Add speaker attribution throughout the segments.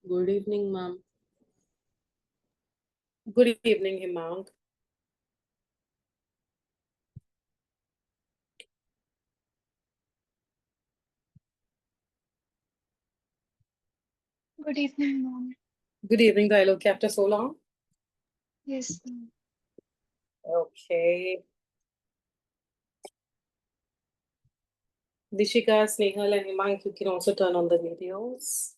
Speaker 1: Good evening, ma'am.
Speaker 2: Good evening, Himang.
Speaker 3: Good evening, mom.
Speaker 2: Good evening, Dialogue after so long.
Speaker 3: Yes, ma'am.
Speaker 2: Okay. Dishika, Snehal, and Himang, you can also turn on the videos.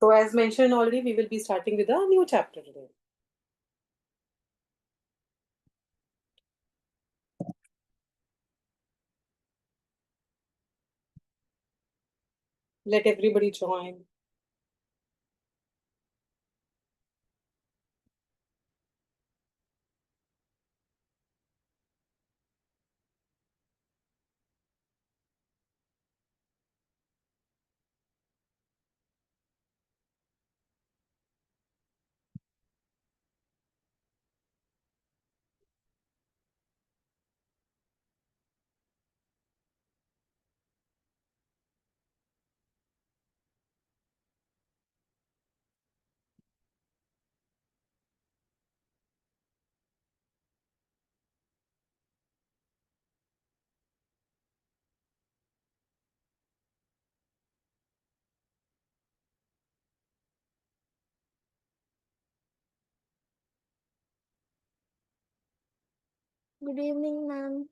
Speaker 2: So, as mentioned already, we will be starting with a new chapter today. Let everybody join.
Speaker 3: Good evening, ma'am.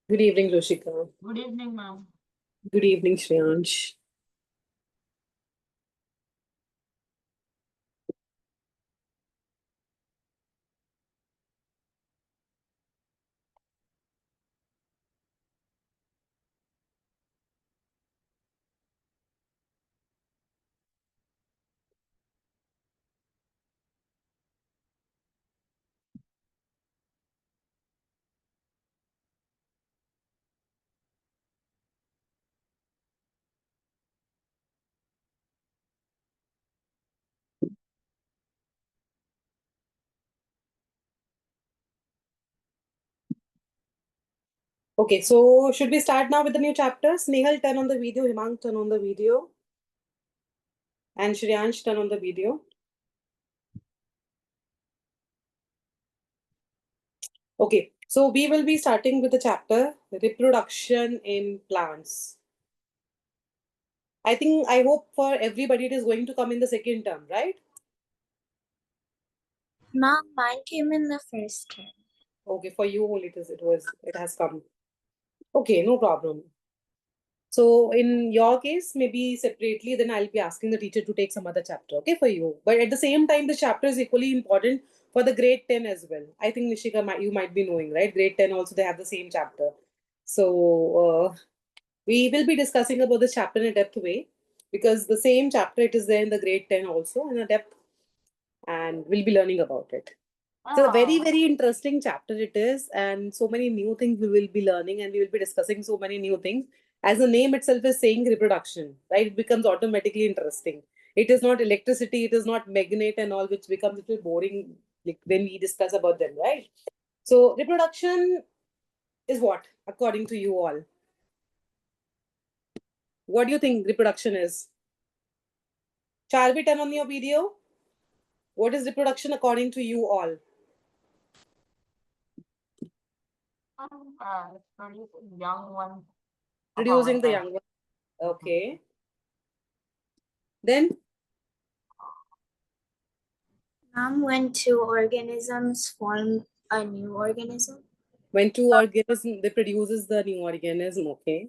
Speaker 2: Good evening, Rushika.
Speaker 1: Good evening, ma'am.
Speaker 2: Good evening, Shreyansh. Okay, so should we start now with the new chapter? Snehal, turn on the video. Himang, turn on the video. And Shreyansh, turn on the video. Okay, so we will be starting with the chapter Reproduction in Plants. I hope for everybody it is going to come in the second term, right?
Speaker 3: Ma'am, mine came in the first term.
Speaker 2: Okay, for you only it has come. Okay, no problem. So in your case, maybe separately, then I'll be asking the teacher to take some other chapter, okay, for you. But at the same time, the chapter is equally important for the grade 10 as well. I think Nishika you might be knowing, right? Grade 10 also they have the same chapter. So we will be discussing about this chapter in a depth way because the same chapter it is there in the grade 10 also in a depth, and we'll be learning about it. So a very, very interesting chapter it is, and so many new things we will be learning, and we will be discussing so many new things. As the name itself is saying reproduction, right? It becomes automatically interesting. It is not electricity, it is not magnet and all, which becomes a little boring like when we discuss about them, right? So reproduction is what, according to you all? What do you think reproduction is? Charvi, turn on your video. What is reproduction according to you all?
Speaker 1: Producing young ones of our
Speaker 2: Producing the
Speaker 1: egg.
Speaker 2: young one. Okay. Then
Speaker 3: Ma'am, when two organisms form a new organism.
Speaker 2: when two organism they produces the new organism. Okay.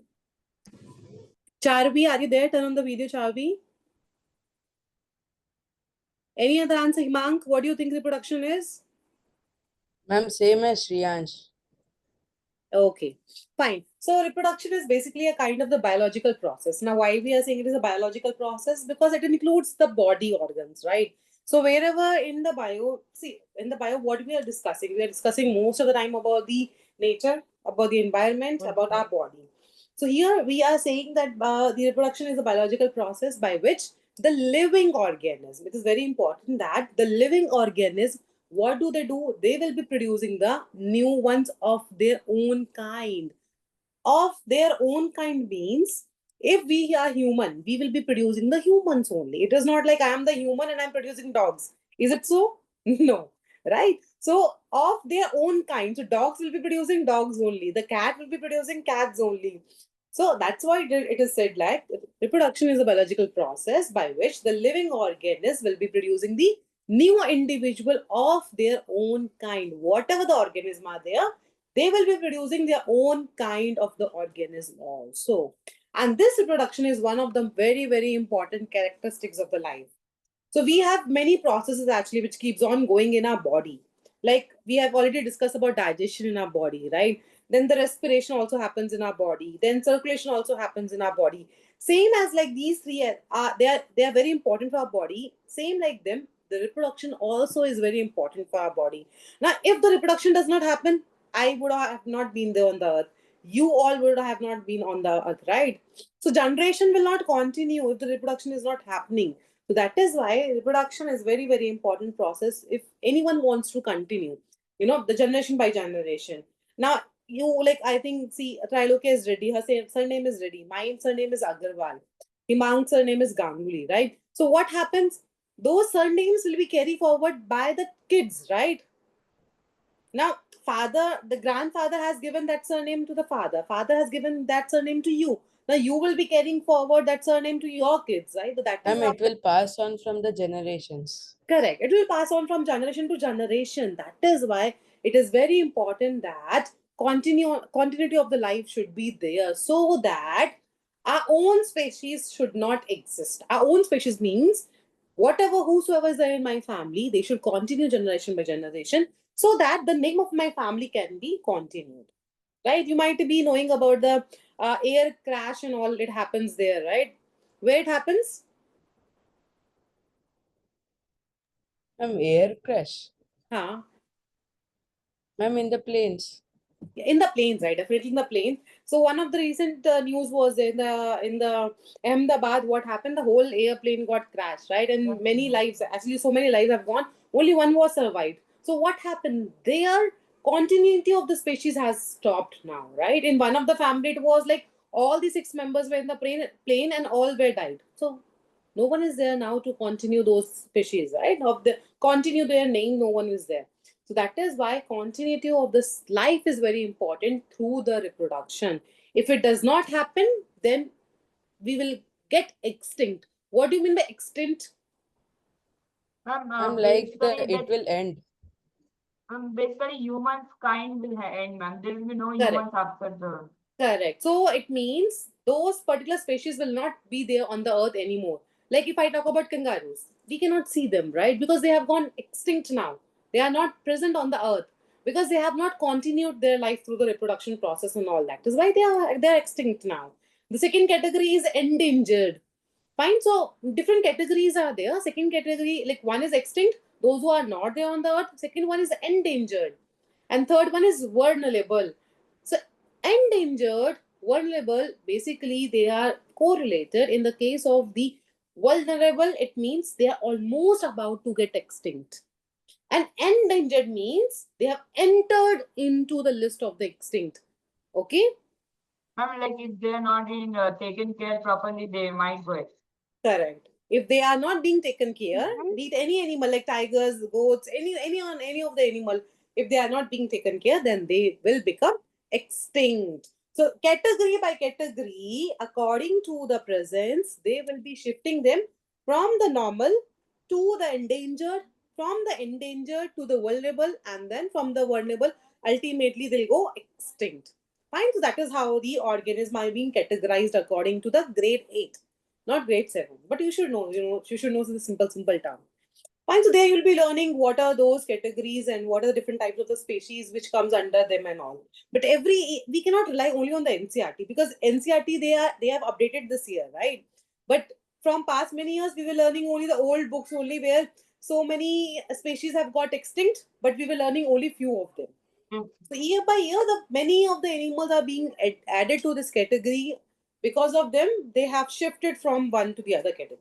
Speaker 2: Charvi, are you there? Turn on the video, Charvi. Any other answer, Himank? What do you think reproduction is?
Speaker 1: Ma'am, same as Shreyansh.
Speaker 2: Okay, fine. So reproduction is basically a kind of the biological process. Now, why we are saying it is a biological process? Because it includes the body organs, right? So wherever in the bio, see, in the bio, what we are discussing most of the time about the nature, about the environment, about our body. So here we are saying that the reproduction is a biological process by which the living organism, it is very important that the living organism what do? They will be producing the new ones of their own kind. Of their own kind means if we are human, we will be producing the humans only. It is not like I am the human and I'm producing dogs. Is it so? No, right? So, of their own kind. So, dogs will be producing dogs only. The cat will be producing cats only. So, that's why it is said like reproduction is a biological process by which the living organism will be producing the new individual of their own kind. Whatever the organism are there, they will be producing their own kind of the organism also. And this reproduction is one of the very, very important characteristics of the life. So we have many processes actually which keeps on going in our body. Like we have already discussed about digestion in our body, right? Then the respiration also happens in our body. Then circulation also happens in our body. Same as like these three are they are very important for our body. Same like them, the reproduction also is very important for our body. Now, if the reproduction does not happen, I would have not been there on the earth. You all would have not been on the earth, right? So generation will not continue if the reproduction is not happening. So that is why reproduction is very, very important process if anyone wants to continue, the generation by generation. Now, you like, I think, see, Trilokia is ready. Her surname is ready. My surname is Agarwal. Himang's surname is Ganguly, right? So what happens? Those surnames will be carried forward by the kids, right? Now, the grandfather has given that surname to the father. Father has given that surname to you. Now, you will be carrying forward that surname to your kids, right? So that is
Speaker 1: Ma'am,
Speaker 2: how.
Speaker 1: it will pass on from the generations.
Speaker 2: Correct. It will pass on from generation to generation. That is why it is very important that continuity of the life should be there so that our own species should not exist. Our own species means whatever whosoever is there in my family, they should continue generation by generation so that the name of my family can be continued. Right? You might be knowing about the air crash and all. It happens there, right? Where it happens?
Speaker 1: Ma'am, air crash.
Speaker 2: Huh?
Speaker 1: Ma'am, in the planes.
Speaker 2: In the planes, right? Definitely in the planes. So one of the recent news was in the Ahmedabad. What happened? The whole airplane got crashed, right? And many lives, actually, so many lives have gone. Only one was survived. So what happened? Their continuity of the species has stopped now, right? In one of the family, it was like all the six members were in the plane and all were died. So no one is there now to continue those species, right? Of the continue their name, no one is there. So that is why continuity of this life is very important through the reproduction. If it does not happen, then we will get extinct. What do you mean by extinct?
Speaker 1: Ma'am, like it will end.
Speaker 4: Basically, humans kind will end, ma'am. There will be no
Speaker 2: Correct.
Speaker 4: humans after the.
Speaker 2: Correct. So it means those particular species will not be there on the earth anymore. Like if I talk about kangaroos, we cannot see them, right? Because they have gone extinct now. They are not present on the earth because they have not continued their life through the reproduction process and all that. That's why they are extinct now. The second category is endangered. Fine. So different categories are there. Second category, like one is extinct, those who are not there on the earth. Second one is endangered. And third one is vulnerable. So endangered, vulnerable, basically they are correlated. In the case of the vulnerable, it means they are almost about to get extinct. And endangered means they have entered into the list of the extinct. Okay?
Speaker 4: Ma'am, like if they are not being taken care properly, they might go extinct.
Speaker 2: Correct. If they are not being taken care, be it any animal like tigers, goats, any of the animal, if they are not being taken care, then they will become extinct. So category by category, according to the presence, they will be shifting them from the normal to the endangered, from the endangered to the vulnerable, and then from the vulnerable, ultimately they'll go extinct. Fine. So that is how the organism are being categorized according to the grade 8, not grade 7. But you should know, you should know the simple term. Fine. So there you'll be learning what are those categories and what are the different types of the species which comes under them and all. But we cannot rely only on the NCRT because NCRT they have updated this year, right? But from past many years we were learning only the old books only where so many species have got extinct, but we were learning only few of them. So year by year, many of the animals are being added to this category. Because of them, they have shifted from one to the other category.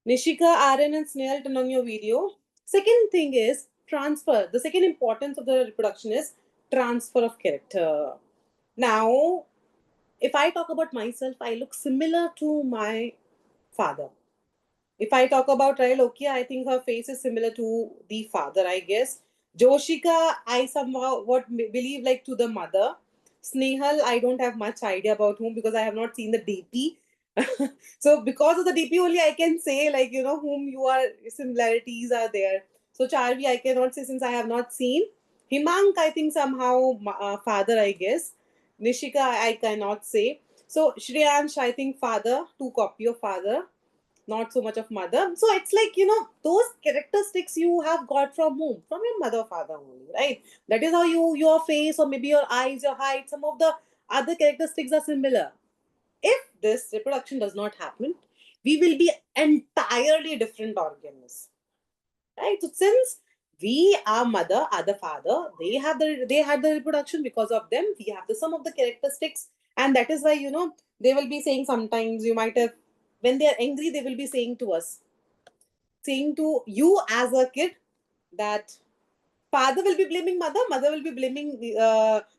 Speaker 2: Nishika, Aaron, and Snail, turn on your video. Second thing is transfer. The second importance of the reproduction is transfer of character. Now, if I talk about myself, I look similar to my father. If I talk about Trailokia, I think her face is similar to the father, I guess. Joshika, I somehow believe like to the mother. Snehal, I don't have much idea about whom because I have not seen the DP. So because of the DP only, I can say like, you know, whom you are, similarities are there. So Charvi, I cannot say since I have not seen. Himank, I think somehow father, I guess. Nishika, I cannot say. So Shreyansh, I think father, two copy of father, not so much of mother. So it's like, you know, those characteristics you have got from whom? From your mother, father only, right? That is how your face or maybe your eyes, your height, some of the other characteristics are similar. If this reproduction does not happen, we will be entirely different organisms, right? So since we are mother, other father, they had the reproduction, because of them we have the some of the characteristics, and that is why, you know, they will be saying sometimes, you might have, when they are angry, they will be saying to us, saying to you as a kid, that father will be blaming mother, mother will be blaming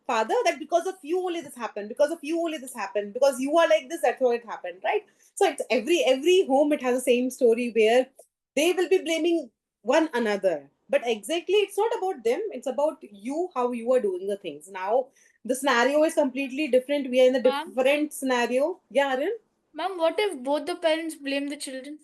Speaker 2: father, that because of you only this happened, because of you only this happened, because you are like this, that's how it happened, right? So it's every home, it has the same story where they will be blaming one another, but exactly it's not about them, it's about you, how you are doing the things. Now the scenario is completely different, we are in a
Speaker 5: Ma'am?
Speaker 2: different scenario. Yeah, Aryan?
Speaker 5: Ma'am, what if both the parents blame the children?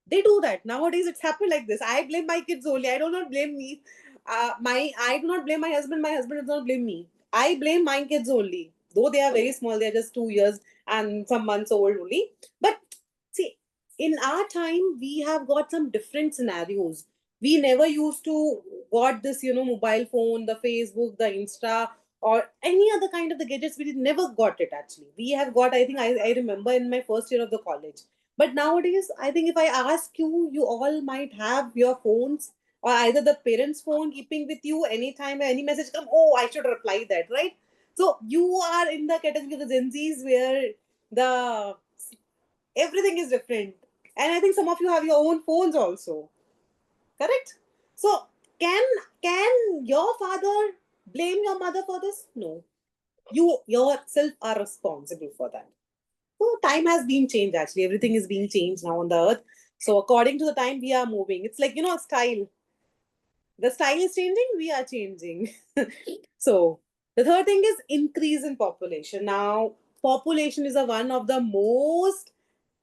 Speaker 2: They do that nowadays, it's happened like this. I blame my kids only, I do not blame me. I do not blame my husband does not blame me. I blame my kids only, though they are very small, they're just 2 years and some months old only. But see, in our time we have got some different scenarios. We never used to got this, you know, mobile phone, the Facebook, the Insta, or any other kind of the gadgets. We never got it. Actually, we have got, I think, I remember in my first year of the college. But nowadays, I think if I ask you, you all might have your phones, or either the parents' phone keeping with you anytime any message come. Oh, I should reply that, right? So you are in the category of the Gen Zs where the everything is different, and I think some of you have your own phones also. Correct? So can your father blame your mother for this? No. You yourself are responsible for that. So time has been changed actually. Everything is being changed now on the earth. So according to the time we are moving. It's like, you know, style. The style is changing, we are changing. So the third thing is increase in population. Now, population is a one of the most,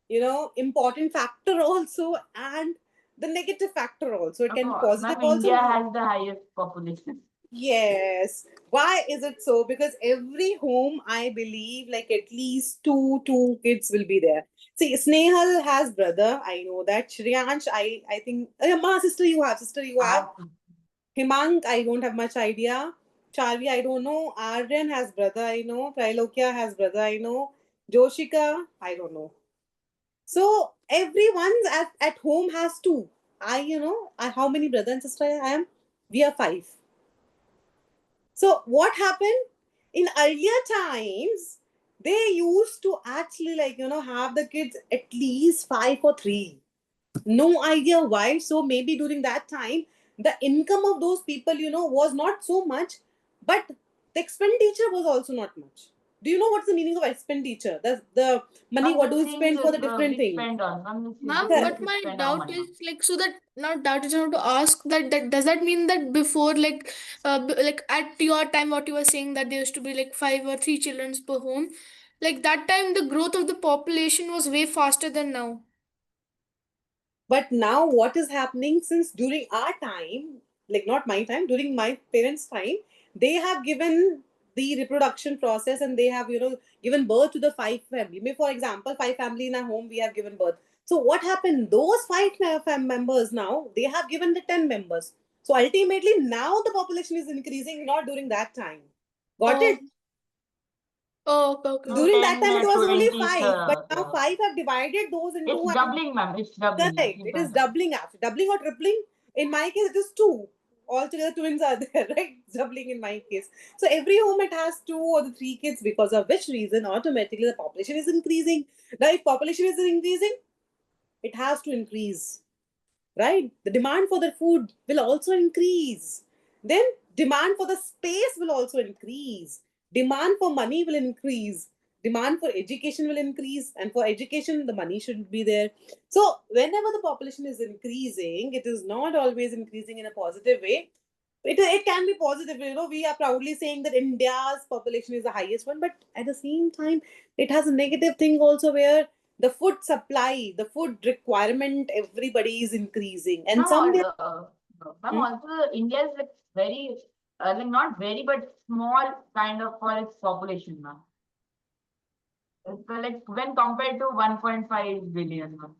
Speaker 2: you know, important factor also, and the negative factor also. It can be positive
Speaker 4: Ma'am,
Speaker 2: also.
Speaker 4: India has the highest population.
Speaker 2: Yes. Why is it so? Because every home, I believe, like at least two kids will be there. See, Snehal has brother. I know that. Shreyansh, I think. Ma, sister, you have. Sister, you have. Himank, I don't have much idea. Charvi, I don't know. Aryan has brother, I know. Trilokia has brother, I know. Joshika, I don't know. So everyone's at home has two. How many brother and sister I am? We are five. So what happened in earlier times? They used to actually have the kids at least five or three. No idea why. So maybe during that time, the income of those people, was not so much, but the expenditure was also not much. Do you know what's the meaning of expenditure? The money, what do we spend for the different things?
Speaker 5: Ma'am,
Speaker 2: Correct.
Speaker 5: but my doubt is like, so that now doubt is not to ask that does that mean that before like at your time what you were saying that there used to be like 5 or 3 children per home, like that time the growth of the population was way faster than now.
Speaker 2: But now what is happening, since during our time, like not my time, during my parents' time, they have given the reproduction process and they have, given birth to the five family. May, for example, five family in our home, we have given birth. So what happened? Those members now, they have given the 10 members. So ultimately now the population is increasing, not during that time. Got it?
Speaker 5: Oh, okay.
Speaker 4: No,
Speaker 2: During that
Speaker 4: 10,
Speaker 2: time it was only
Speaker 4: 20,
Speaker 2: five, but now five have divided those into.
Speaker 4: It's doubling, ma'am. It's doubling.
Speaker 2: Correct. It is doubling after doubling or tripling. In my case, it is two. Altogether, twins are there, right? Doubling in my case. So every home it has two or the three kids, because of which reason automatically the population is increasing. Now, if population is increasing, it has to increase. right? The demand for the food will also increase. Then demand for the space will also increase. Demand for money will increase. Demand for education will increase. And for education, the money should be there. So whenever the population is increasing, it is not always increasing in a positive way. It can be positive. We are proudly saying that India's population is the highest one, but at the same time, it has a negative thing also where the food supply, the food requirement, everybody is increasing. And
Speaker 4: Ma'am,
Speaker 2: somewhere,
Speaker 4: ma'am,
Speaker 2: Hmm?
Speaker 4: also India is like very, like not very, but small kind of for its population, ma'am. It's like when compared to 1.5 billion, ma'am.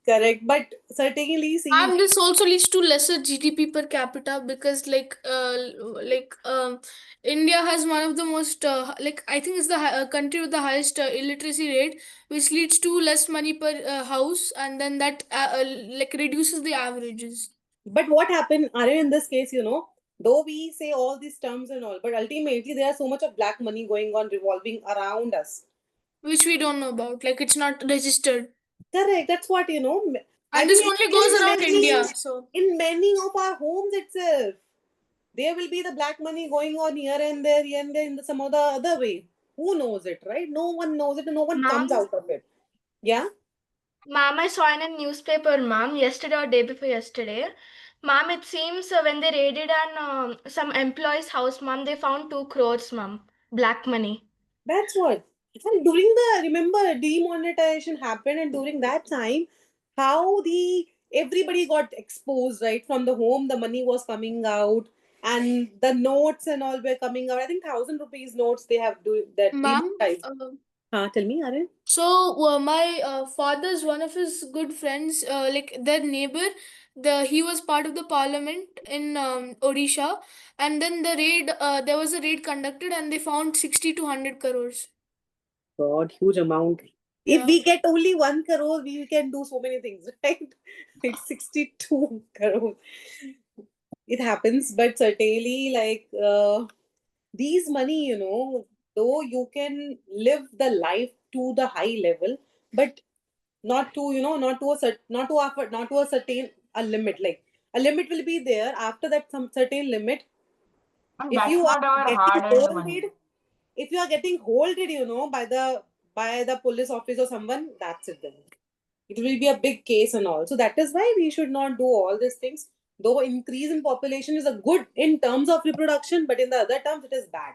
Speaker 2: correct, but certainly, see,
Speaker 5: And this also leads to lesser GDP per capita because India has one of the most I think it's the country with the highest illiteracy rate, which leads to less money per house, and then that reduces the averages,
Speaker 2: but what happened, Aryan, in this case, though we say all these terms and all, but ultimately there's so much of black money going on revolving around us.
Speaker 5: which we don't know about. Like it's not registered,
Speaker 2: Correct. That's what I
Speaker 5: and
Speaker 2: mean,
Speaker 5: this only goes
Speaker 2: in
Speaker 5: around
Speaker 2: many
Speaker 5: India. So
Speaker 2: in many of our homes itself, there will be the black money going on here and there in some other other way. Who knows it, right? No one knows it, and no one comes
Speaker 3: Mom,
Speaker 2: out of it. Yeah,
Speaker 6: Ma'am, I saw in a newspaper, ma'am, yesterday or day before yesterday. Ma'am, it seems when they raided an some employee's house, ma'am, they found 2 crores, ma'am, black money.
Speaker 2: that's what. And during the remember demonetization happened, and during that time, how the everybody got exposed, right? From the home, the money was coming out, and the notes and all were coming out. I think 1,000 rupees notes they have do that
Speaker 5: ma'am,
Speaker 2: demonetized. Tell me, Arun.
Speaker 5: so my father's one of his good friends, their neighbor, he was part of the parliament in Odisha, and then there was a raid conducted, and they found 60 to 100 crores.
Speaker 2: God, huge amount. If
Speaker 5: Yeah.
Speaker 2: we get only 1 crore, we can do so many things, right? It's 62 crore. It happens, but certainly, these money, though you can live the life to the high level, but not to, not to a not to a certain a limit. Like a limit will be there after that some certain limit.
Speaker 4: And
Speaker 2: If
Speaker 4: that's
Speaker 2: you are
Speaker 4: not our
Speaker 2: getting
Speaker 4: hard-earned money.
Speaker 2: holded, if you are getting holded, by the police office or someone, that's it then. It will be a big case and all. So that is why we should not do all these things. Though increase in population is a good in terms of reproduction, but in the other terms it is bad.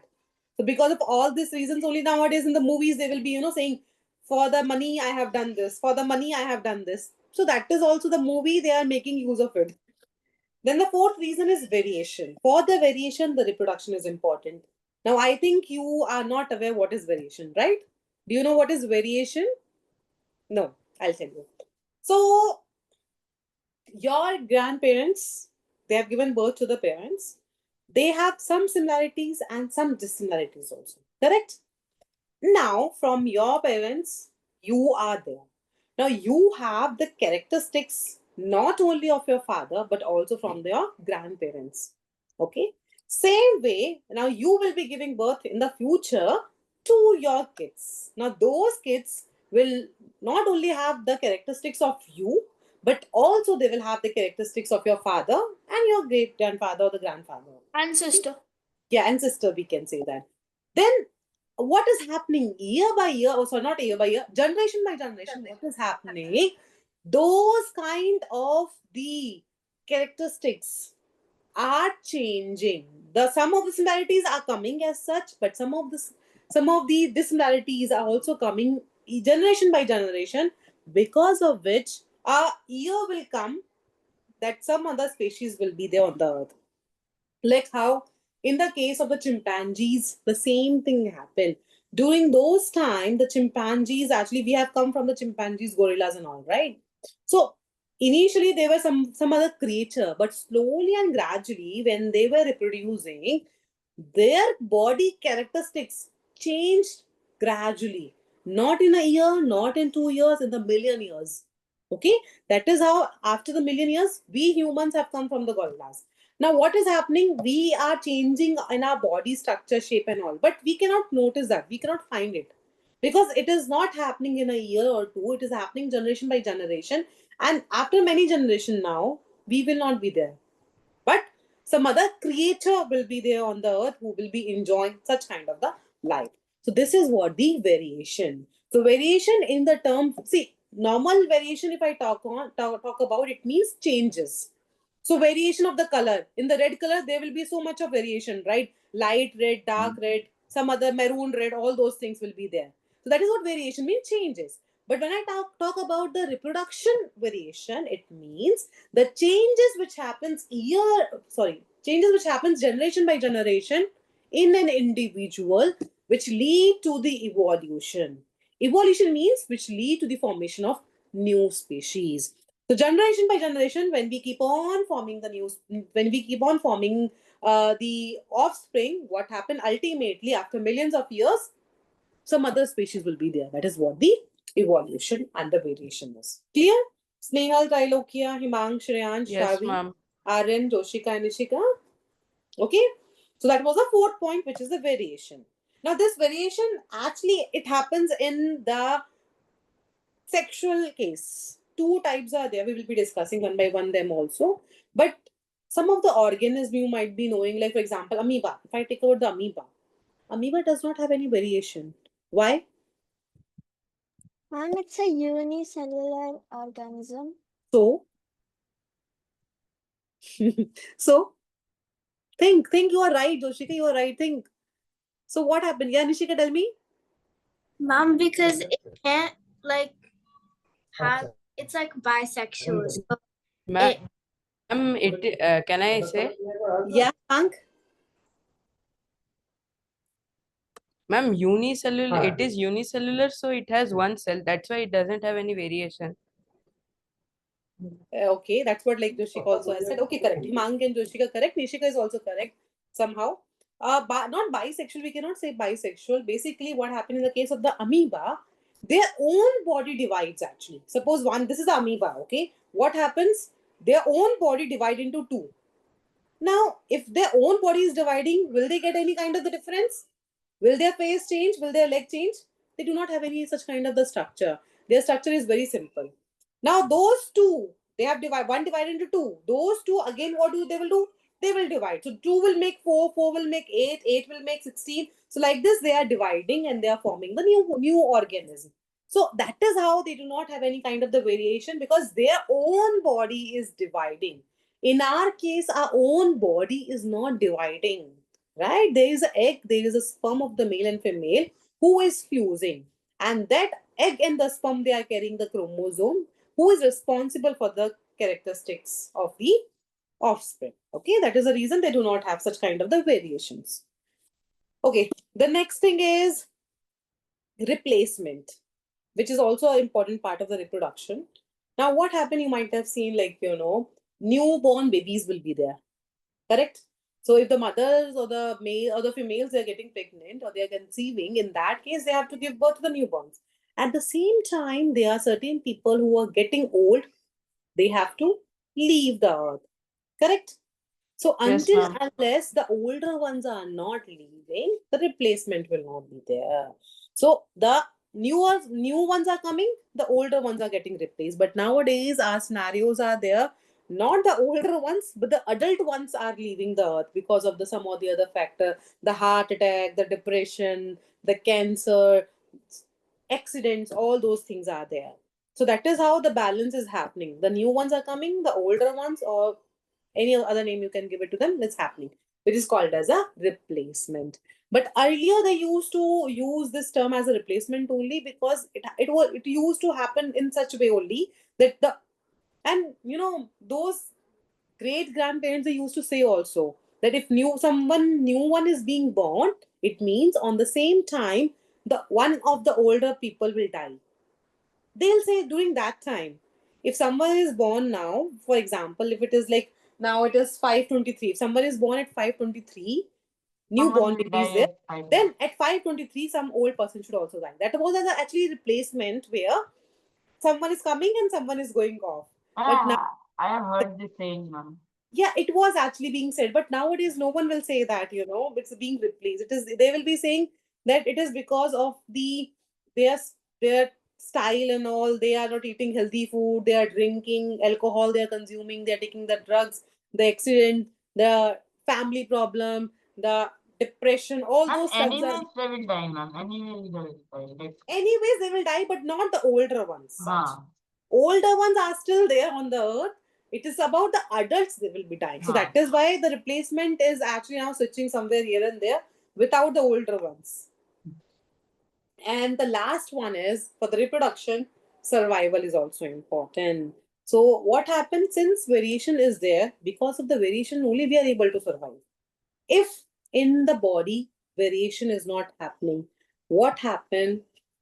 Speaker 2: So because of all these reasons, only nowadays in the movies they will be, saying, for the money I have done this, for the money I have done this. So that is also the movie they are making use of it. Then the fourth reason is variation. For the variation, the reproduction is important. Now I think you are not aware what is variation, right? Do you know what is variation? No, I'll tell you. So your grandparents, they have given birth to the parents. They have some similarities and some dissimilarities also. Correct? Now, from your parents, you are there. Now, you have the characteristics not only of your father, but also from your grandparents. Okay? Same way, now you will be giving birth in the future to your kids. Now, those kids will not only have the characteristics of you, but also they will have the characteristics of your father and your great grandfather or the grandfather.
Speaker 5: And sister.
Speaker 2: Yeah, ancestor, we can say that. Then what is happening year by year, oh sorry, not year by year, generation by generation, what is happening? Those kind of the characteristics are changing. The some of the similarities are coming as such, but some of the dissimilarities are also coming generation by generation, because of which a year will come that some other species will be there on the earth. Like how in the case of the chimpanzees, the same thing happened. During those time, the chimpanzees, actually we have come from the chimpanzees, gorillas and all, right? So initially they were some other creature, but slowly and gradually when they were reproducing, their body characteristics changed gradually. Not in a year, not in 2 years, in the million years. Okay, that is how after the million years we humans have come from the gorillas. Now, what is happening? We are changing in our body structure, shape, and all, but we cannot notice that. We cannot find it because it is not happening in a year or two. It is happening generation by generation, And after many generations now, we will not be there. But some other creature will be there on the earth who will be enjoying such kind of the life. So this is what the variation. So variation in the term, see, normal variation, if I talk about, it means changes. So variation of the color. In the red color, there will be so much of variation, right? Light red, dark red, some other maroon red, all those things will be there. So that is what variation means, changes. But when I talk about the reproduction variation, it means the changes which happens changes which happens generation by generation in an individual, which lead to the evolution. Evolution means which lead to the formation of new species. So generation by generation, when we keep on forming the offspring, what happened ultimately after millions of years, some other species will be there. That is what the evolution and the variation is. Clear? Snehal, Trilokya, Himang, Shreyan,
Speaker 1: Yes,
Speaker 2: Shavi,
Speaker 1: ma'am.
Speaker 2: Aryan, Joshika, and Ishika. Okay. So that was the fourth point, which is the variation. Now, this variation actually it happens in the sexual case. Two types are there. We will be discussing one by one them also. But some of the organisms you might be knowing, like for example, amoeba. If I take out the amoeba does not have any variation. Why?
Speaker 3: Ma'am, it's a unicellular organism.
Speaker 2: So, so think, you are right, Joshika, you are right. Think. So what happened? Yeah, Nishika, tell me.
Speaker 3: Ma'am, because it can't like have it's like bisexual. So
Speaker 1: Ma'am,
Speaker 3: it
Speaker 1: can I say?
Speaker 2: Yeah, Hank.
Speaker 1: Ma'am, unicellular, it is unicellular, so it has one cell. That's why it doesn't have any variation.
Speaker 2: Okay, that's what like Joshika also has said. Okay, correct. Himang and Joshika correct. Nishika is also correct somehow. Not bisexual. We cannot say bisexual. Basically, what happened in the case of the amoeba, their own body divides actually. Suppose one, this is the amoeba. Okay, what happens? Their own body divide into two. Now, if their own body is dividing, will they get any kind of the difference? Will their face change? Will their leg change? They do not have any such kind of the structure. Their structure is very simple. Now, those two, they have one divided into two. Those two, again, what they will do? They will divide. So 2 will make 4, 4 will make 8, 8 will make 16. So like this, they are dividing and they are forming the new organism. So that is how they do not have any kind of the variation because their own body is dividing. In our case, our own body is not dividing, right? There is an egg, there is a sperm of the male and female who is fusing. And that egg and the sperm, they are carrying the chromosome who is responsible for the characteristics of the offspring. Okay, that is the reason they do not have such kind of the variations. Okay, the next thing is replacement, which is also an important part of the reproduction. Now, what happened? You might have seen, like, newborn babies will be there, correct? So, if the mothers or the male or the females they are getting pregnant or they are conceiving, in that case, they have to give birth to the newborns. At the same time, there are certain people who are getting old, they have to leave the earth, correct? So,
Speaker 1: Yes,
Speaker 2: until
Speaker 1: ma'am.
Speaker 2: unless the older ones are not leaving, the replacement will not be there. So, the new ones are coming, the older ones are getting replaced. But nowadays, our scenarios are there. Not the older ones, but the adult ones are leaving the earth because of the some or the other factor, the heart attack, the depression, the cancer, accidents, all those things are there. So that is how the balance is happening. The new ones are coming, the older ones, or any other name you can give it to them, it's happening, which is called as a replacement. But earlier they used to use this term as a replacement only because it used to happen in such a way only that those great grandparents they used to say also that if someone new one is being born, it means on the same time the one of the older people will die. They'll say during that time, if someone is born now, for example, if it is like now it is 5:23, if someone is born at 5:23,
Speaker 4: Someone
Speaker 2: newborn
Speaker 4: will
Speaker 2: baby is
Speaker 4: die
Speaker 2: there,
Speaker 4: at 5.
Speaker 2: then at 5:23 some old person should also die. That was actually replacement where someone is coming and someone is going off. But now,
Speaker 4: I have heard this saying, ma'am.
Speaker 2: yeah, it was actually being said, but nowadays no one will say that, it's being replaced. They will be saying that it is because of their their style and all, they are not eating healthy food, they are drinking alcohol, they are consuming, they are taking the drugs, the accident, the family problem, the depression, all
Speaker 4: Ma'am,
Speaker 2: those drugs are.
Speaker 4: anyways they will die, ma'am. Anyways they will die. Like,
Speaker 2: Anyways, they will die, but not the older ones.
Speaker 4: huh.
Speaker 2: Older ones are still there on the earth. It is about the adults they will be dying. So
Speaker 4: Huh.
Speaker 2: that is why the replacement is actually now switching somewhere here and there without the older ones. And the last one is for the reproduction, survival is also important. So what happens since variation is there, because of the variation only we are able to survive. If in the body variation is not happening, what happen?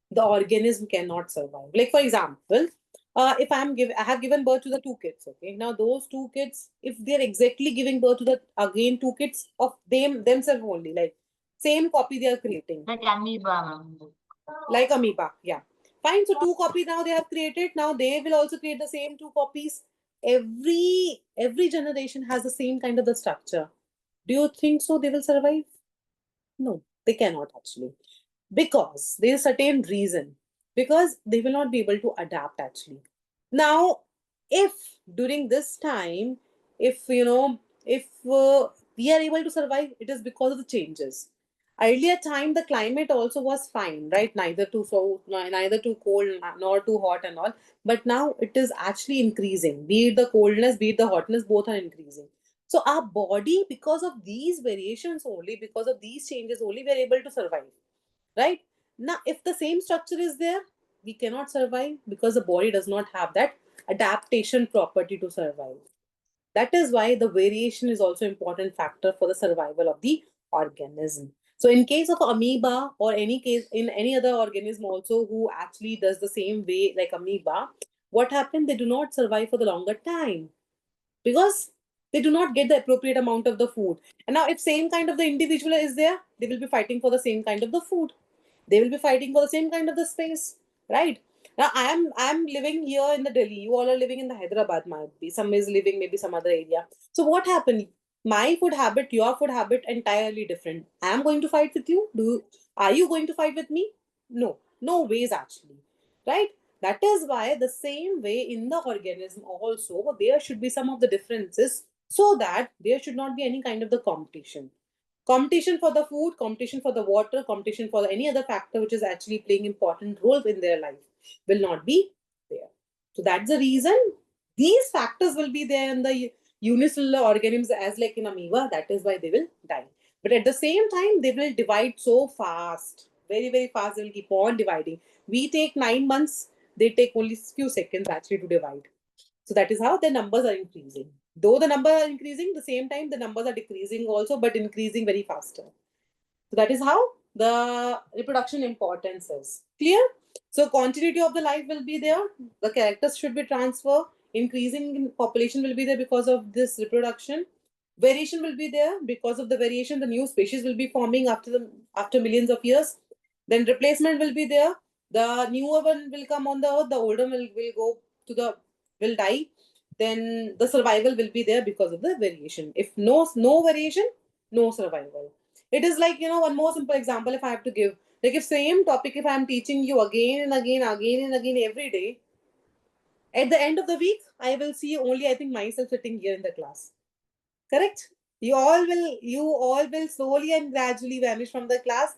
Speaker 2: The organism cannot survive. Like for example, if I have given birth to the two kids. Okay, now those two kids, if they're exactly giving birth to the again two kids of themselves only, like same copy they are creating,
Speaker 4: Like amoeba, ma'am.
Speaker 2: like amoeba. Yeah, fine. So two copies now they have created. Now they will also create the same two copies. Every generation has the same kind of the structure. Do you think so they will survive? No, they cannot actually. Because there is certain reason. Because they will not be able to adapt actually. Now, if during this time, if if we are able to survive, it is because of the changes. Earlier time, the climate also was fine, right? Neither too so, neither too cold nor too hot and all. But now it is actually increasing. Be it the coldness, be it the hotness, both are increasing. So our body, because of these variations only, because of these changes only, we are able to survive, right? Now, if the same structure is there, we cannot survive because the body does not have that adaptation property to survive. That is why the variation is also important factor for the survival of the organism. So in case of amoeba or any case in any other organism also who actually does the same way like amoeba, what happened? They do not survive for the longer time because they do not get the appropriate amount of the food. And now if same kind of the individual is there, they will be fighting for the same kind of the food. They will be fighting for the same kind of the space, right? Now I'm living here in the Delhi. You all are living in the Hyderabad, might be. Some is living maybe some other area. So what happened? My food habit, your food habit, entirely different. I am going to fight with you. Are you going to fight with me? No, no ways actually, right? That is why the same way in the organism also there should be some of the differences so that there should not be any kind of the competition. Competition for the food, competition for the water, competition for any other factor which is actually playing important roles in their life will not be there. So that's the reason these factors will be there in the unicellular organisms as like in amoeba. That is why they will die. But at the same time, they will divide so fast, very, very fast. They will keep on dividing. We take 9 months, they take only few seconds actually to divide. So that is how the numbers are increasing. Though the numbers are increasing, the same time the numbers are decreasing also, but increasing very faster. So that is how the reproduction importance is. Clear? So continuity of the life will be there. The characters should be transferred. Increasing in population will be there because of this reproduction. Variation will be there because of the variation. The new species will be forming after millions of years. Then replacement will be there. The newer one will come on the earth. The older one will go to the will die. Then the survival will be there because of the variation. If no variation, no survival. It is like, one more simple example if I have to give. Like if same topic, if I'm teaching you again and again, again and again every day, at the end of the week, I will see only, I think, myself sitting here in the class. Correct? You all will slowly and gradually vanish from the class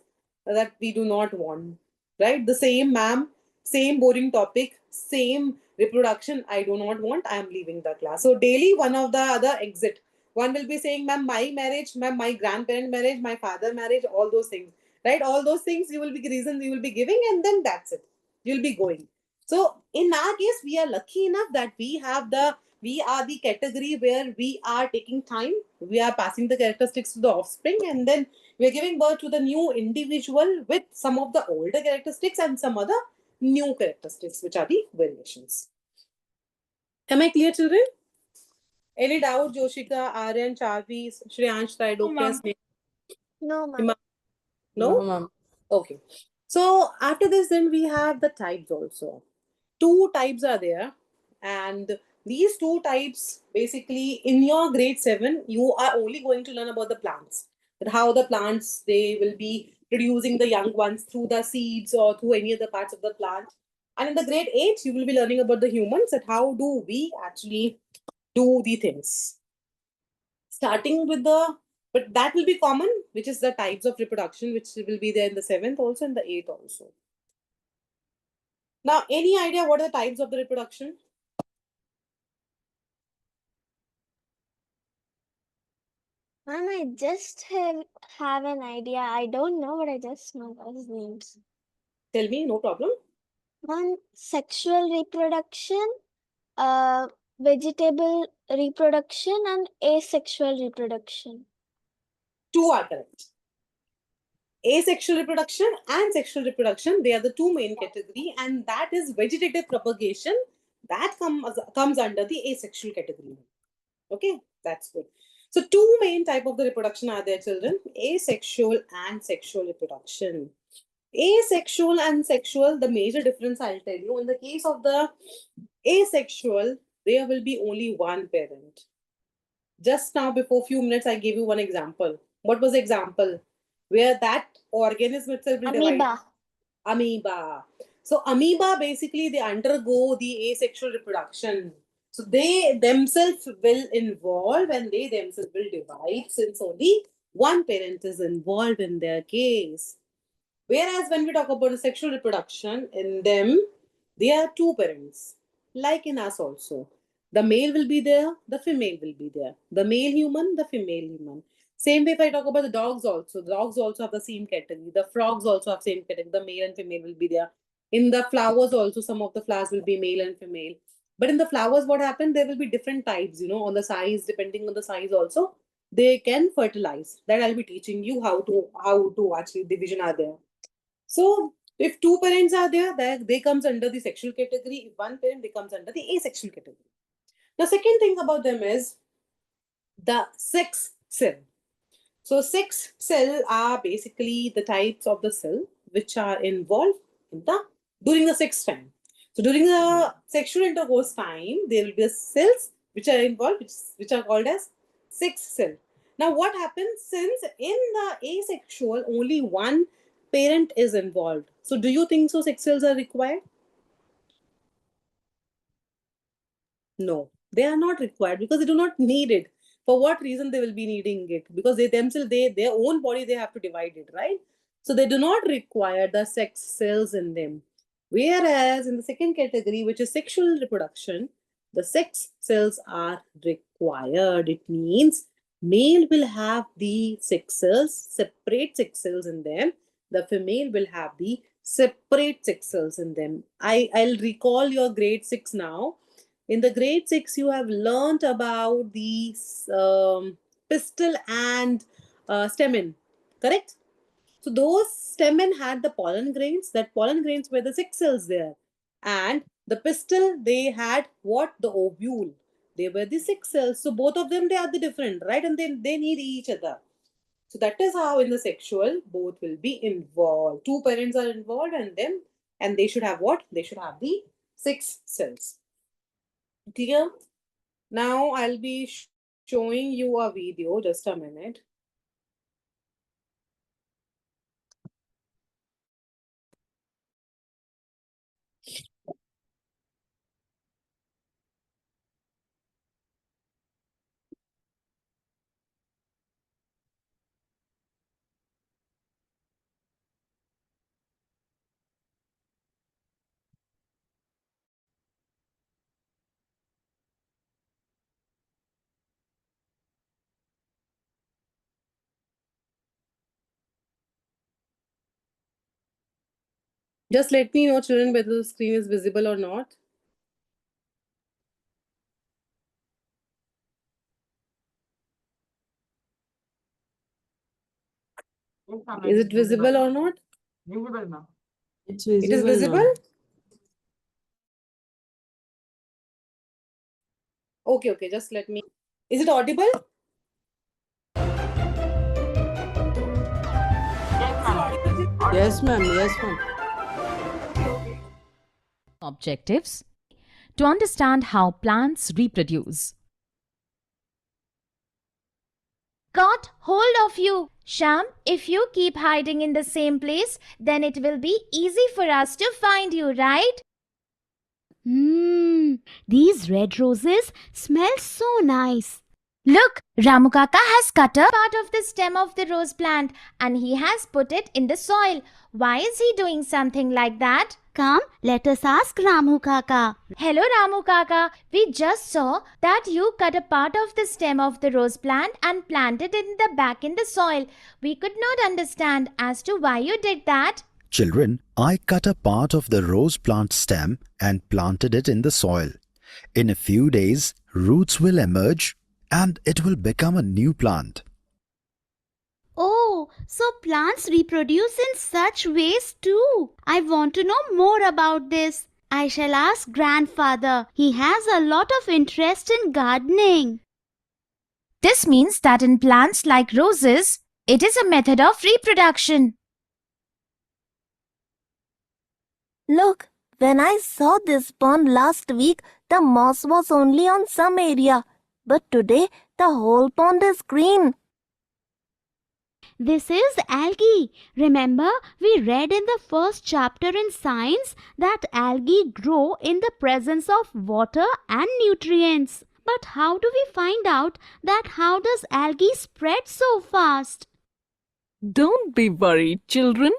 Speaker 2: that we do not want. Right? The same ma'am, same boring topic, same reproduction. I do not want. I am leaving the class. So daily one of the other exit. One will be saying, ma'am, my marriage, ma'am, my grandparent marriage, my father marriage, all those things. Right? All those things you will be reasons you will be giving, and then that's it. You'll be going. So in our case, we are lucky enough that we are the category where we are taking time, we are passing the characteristics to the offspring, and then we are giving birth to the new individual with some of the older characteristics and some other new characteristics, which are the variations. Am I clear, children? Any doubt, Joshika, Aryan, Chavi, Shreyansh, Tridocus?
Speaker 3: No, ma'am.
Speaker 2: No?
Speaker 1: No, ma'am.
Speaker 2: Okay. So after this, then we have the types also. Two types are there, and these two types basically in your grade 7 you are only going to learn about the plants, that how the plants they will be producing the young ones through the seeds or through any other parts of the plant. And in the grade 8, you will be learning about the humans and how do we actually do the things. Starting with but that will be common, which is the types of reproduction, which will be there in the 7th also and the 8th also. Now, any idea what are the types of the reproduction?
Speaker 3: Ma'am, I just have an idea. I don't know, but I just know those names.
Speaker 2: Tell me, no problem.
Speaker 3: One, sexual reproduction, vegetable reproduction, and asexual reproduction.
Speaker 2: 2 are correct. Asexual reproduction and sexual reproduction, they are the 2 main category, and that is vegetative propagation. That comes under the asexual category. Okay, that's good. So 2 main type of the reproduction are there, children: asexual and sexual reproduction. Asexual and sexual, the major difference I'll tell you. In the case of the asexual, there will be only one parent. Just now, before few minutes, I gave you one example. What was the example? Where that organism itself will divide. Amoeba. So amoeba, basically, they undergo the asexual reproduction. So they themselves will involve and they themselves will divide, since only one parent is involved in their case. Whereas when we talk about the sexual reproduction, in them, there are 2 parents, like in us also. The male will be there, the female will be there. The male human, the female human. Same way if I talk about the dogs also have the same category. The frogs also have same category. The male and female will be there. In the flowers also, some of the flowers will be male and female. But in the flowers, what happened? There will be different types, on the size, depending on the size also. They can fertilize. That I'll be teaching you how to actually division are there. So if 2 parents are there, they comes under the sexual category. If 1 parent, they comes under the asexual category. The second thing about them is the sex cell. So sex cell are basically the types of the cell which are involved during the sex time. So during the sexual intercourse time, there will be cells which are involved, which are called as sex cell. Now what happens, since in the asexual only one parent is involved? So do you think so sex cells are required? No, they are not required because they do not need it. For what reason they will be needing it? Because they themselves, their own body, they have to divide it, right? So they do not require the sex cells in them. Whereas in the second category, which is sexual reproduction, the sex cells are required. It means male will have the sex cells, separate sex cells in them. The female will have the separate sex cells in them. I'll recall your grade 6 now. In the grade 6, you have learnt about the pistil and stamen, correct? So those stamen had the pollen grains. That pollen grains were the sex cells there. And the pistil, they had what? The ovule. They were the sex cells. So both of them, they are the different, right? And then they need each other. So that is how in the sexual, both will be involved. 2 parents are involved and they should have what? They should have the sex cells. Clear? Now I'll be showing you a video. Just a minute. Just let me know, children, whether the screen is visible or not.
Speaker 4: Yes, ma'am,
Speaker 2: Is it visible or not?
Speaker 4: Visible, ma'am.
Speaker 1: It's
Speaker 2: It is
Speaker 1: visible now.
Speaker 2: visible? Okay, just let me. Is it audible?
Speaker 4: Yes, ma'am.
Speaker 1: Yes, ma'am.
Speaker 7: Objectives: to understand how plants reproduce.
Speaker 8: Got hold of you. Sham, if you keep hiding in the same place, then it will be easy for us to find you, right? These red roses smell so nice. Look, Ramu Kaka has cut a part of the stem of the rose plant and he has put it in the soil. Why is he doing something like that? Come, let us ask Ramu Kaka. Hello, Ramu Kaka. We just saw that you cut a part of the stem of the rose plant and planted it back in the soil. We could not understand as to why you did that.
Speaker 9: Children, I cut a part of the rose plant stem and planted it in the soil. In a few days, roots will emerge and it will become a new plant.
Speaker 8: Oh, so plants reproduce in such ways too. I want to know more about this. I shall ask grandfather. He has a lot of interest in gardening. This means that in plants like roses, it is a method of reproduction.
Speaker 10: Look, when I saw this pond last week, the moss was only on some area. But today, the whole pond is green.
Speaker 8: This is algae. Remember, we read in the first chapter in science that algae grow in the presence of water and nutrients. But how do we find out that how does algae spread so fast?
Speaker 11: Don't be worried, children.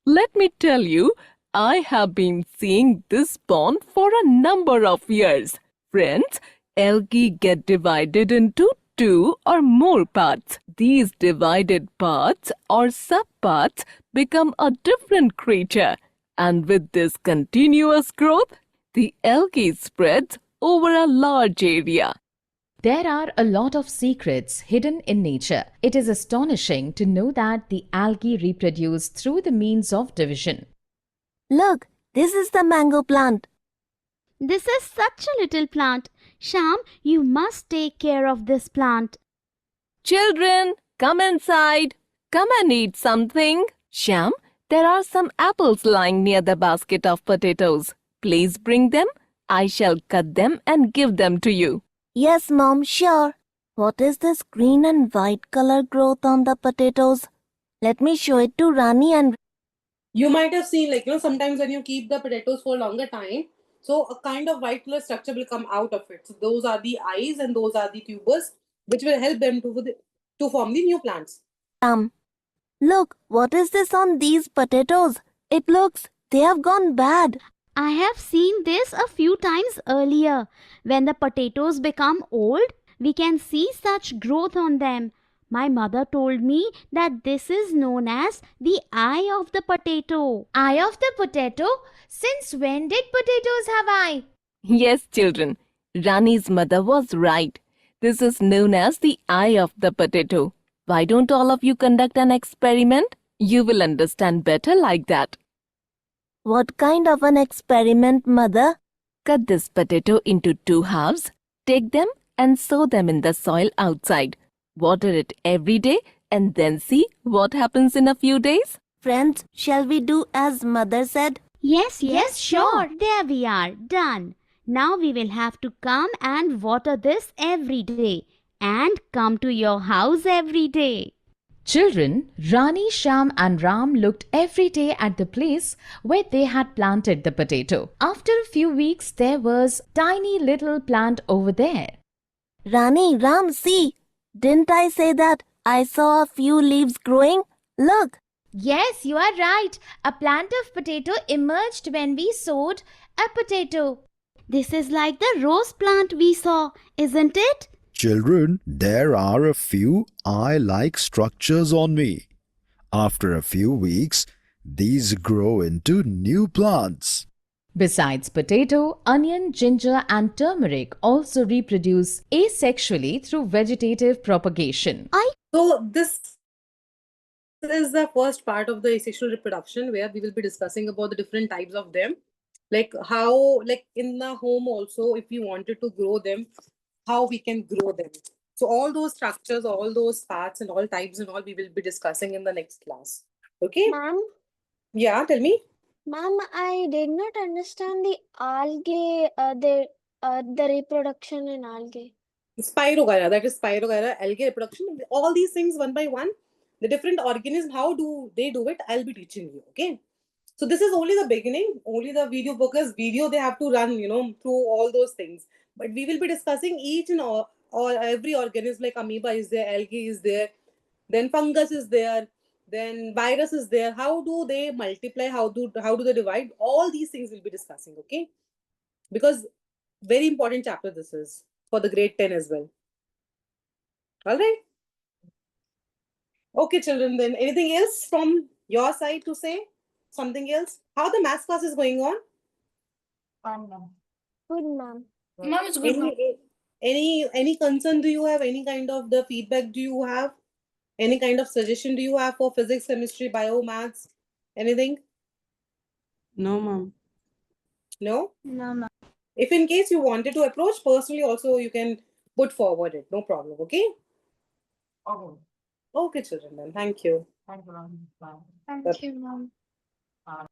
Speaker 11: Let me tell you, I have been seeing this pond for a number of years. Friends, algae get divided into 2 or more parts. These divided parts or subparts become a different creature. And with this continuous growth, the algae spreads over a large area.
Speaker 7: There are a lot of secrets hidden in nature. It is astonishing to know that the algae reproduce through the means of division.
Speaker 10: Look, this is the mango plant.
Speaker 8: This is such a little plant. Sham, you must take care of this plant.
Speaker 11: Children, come inside. Come and eat something. Sham, there are some apples lying near the basket of potatoes. Please bring them. I shall cut them and give them to you.
Speaker 10: Yes, Mom, sure. What is this green and white color growth on the potatoes? Let me show it to Rani and...
Speaker 2: You might have seen, sometimes when you keep the potatoes for a longer time, so a kind of white color structure will come out of it. So those are the eyes and those are the tubers, which will help them to form the new plants.
Speaker 10: Look, what is this on these potatoes? It looks they have gone bad.
Speaker 8: I have seen this a few times earlier. When the potatoes become old, we can see such growth on them. My mother told me that this is known as the eye of the potato. Eye of the potato? Since when did potatoes have eye?
Speaker 11: Yes, children. Rani's mother was right. This is known as the eye of the potato. Why don't all of you conduct an experiment? You will understand better like that.
Speaker 10: What kind of an experiment, Mother?
Speaker 11: Cut this potato into 2 halves. Take them and sow them in the soil outside. Water it every day and then see what happens in a few days.
Speaker 10: Friends, shall we do as Mother said?
Speaker 8: Yes, sure. There we are. Done. Now we will have to come and water this every day and come to your house every day.
Speaker 7: Children, Rani, Sham and Ram looked every day at the place where they had planted the potato. After a few weeks, there was tiny little plant over there.
Speaker 10: Rani, Ram, see. Didn't I say that I saw a few leaves growing? Look.
Speaker 8: Yes, you are right. A plant of potato emerged when we sowed a potato. This is like the rose plant we saw, isn't it?
Speaker 9: Children, there are a few eye-like structures on me. After a few weeks, these grow into new plants.
Speaker 7: Besides potato, onion, ginger and turmeric also reproduce asexually through vegetative propagation.
Speaker 2: So this is the first part of the asexual reproduction where we will be discussing about the different types of them. Like how, in the home also, if we wanted to grow them, how we can grow them. So all those structures, all those parts and all types and all we will be discussing in the next class. Okay?
Speaker 3: Ma'am,
Speaker 2: Yeah, tell me.
Speaker 3: ma'am, I did not understand the algae, the reproduction in algae.
Speaker 2: Spirogyra, that is Spirogyra, algae reproduction. All these things one by one, the different organisms, how do they do it? I'll be teaching you. Okay. So this is only the beginning. Only the video, because video they have to run, through all those things. But we will be discussing each and all, or every organism, like amoeba is there, algae is there, then fungus is there, then virus is there. How do they multiply? How do they divide? All these things we'll be discussing, okay? Because very important chapter this is for the grade 10 as well. All right. Okay, children, then anything else from your side to say? Something else? How the maths class is going on?
Speaker 4: Fine, ma'am.
Speaker 10: Good, ma'am.
Speaker 5: Ma'am, it's good, ma'am.
Speaker 2: Any concern do you have? Any kind of the feedback do you have? Any kind of suggestion do you have for physics, chemistry, bio, maths? Anything?
Speaker 1: No, ma'am.
Speaker 2: No?
Speaker 3: No, ma'am.
Speaker 2: If in case you wanted to approach personally also, you can put forward it. No problem, okay?
Speaker 4: Okay.
Speaker 2: Okay, children, then. Thank you.
Speaker 4: Thank you, ma'am. Bye.
Speaker 6: Thank you, ma'am.
Speaker 2: Bye.